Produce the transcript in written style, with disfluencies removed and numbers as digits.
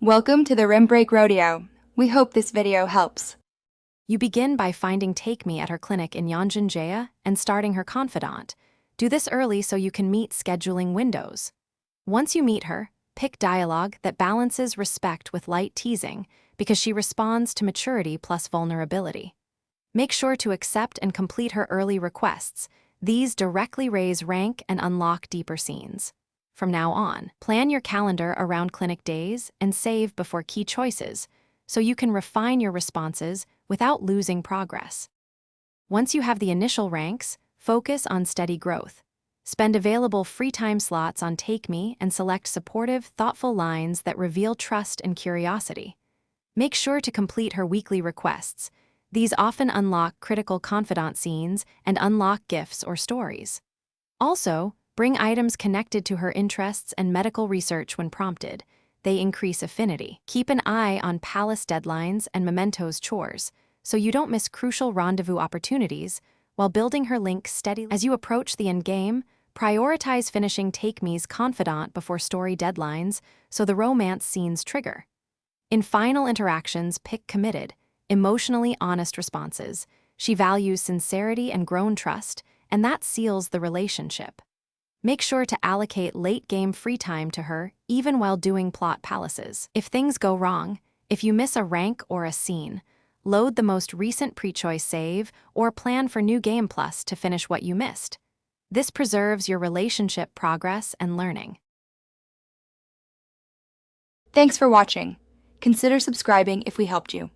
Welcome to the Rim Break Rodeo. We hope this video helps. You begin by finding Takemi at her clinic in Yeonjunjea and starting her confidant. Do this early so you can meet scheduling windows. Once you meet her, pick dialogue that balances respect with light teasing because she responds to maturity plus vulnerability. Make sure to accept and complete her early requests. These directly raise rank and unlock deeper scenes. From now on, plan your calendar around clinic days and save before key choices so you can refine your responses without losing progress. Once you have the initial ranks, focus on steady growth. Spend available free time slots on Takemi and select supportive, thoughtful lines that reveal trust and curiosity. Make sure to complete her weekly requests. These often unlock critical confidant scenes and unlock gifts or stories. Also, bring items connected to her interests and medical research when prompted. They increase affinity. Keep an eye on palace deadlines and mementos chores, so you don't miss crucial rendezvous opportunities while building her link steadily. As you approach the endgame, prioritize finishing Takemi's confidant before story deadlines so the romance scenes trigger. In final interactions, pick committed, emotionally honest responses. She values sincerity and grown trust, and that seals the relationship. Make sure to allocate late-game free time to her, even while doing plot palaces. If things go wrong, if you miss a rank or a scene, load the most recent pre-choice save or plan for New Game Plus to finish what you missed. This preserves your relationship progress and learning. Thanks for watching. Consider subscribing if we helped you.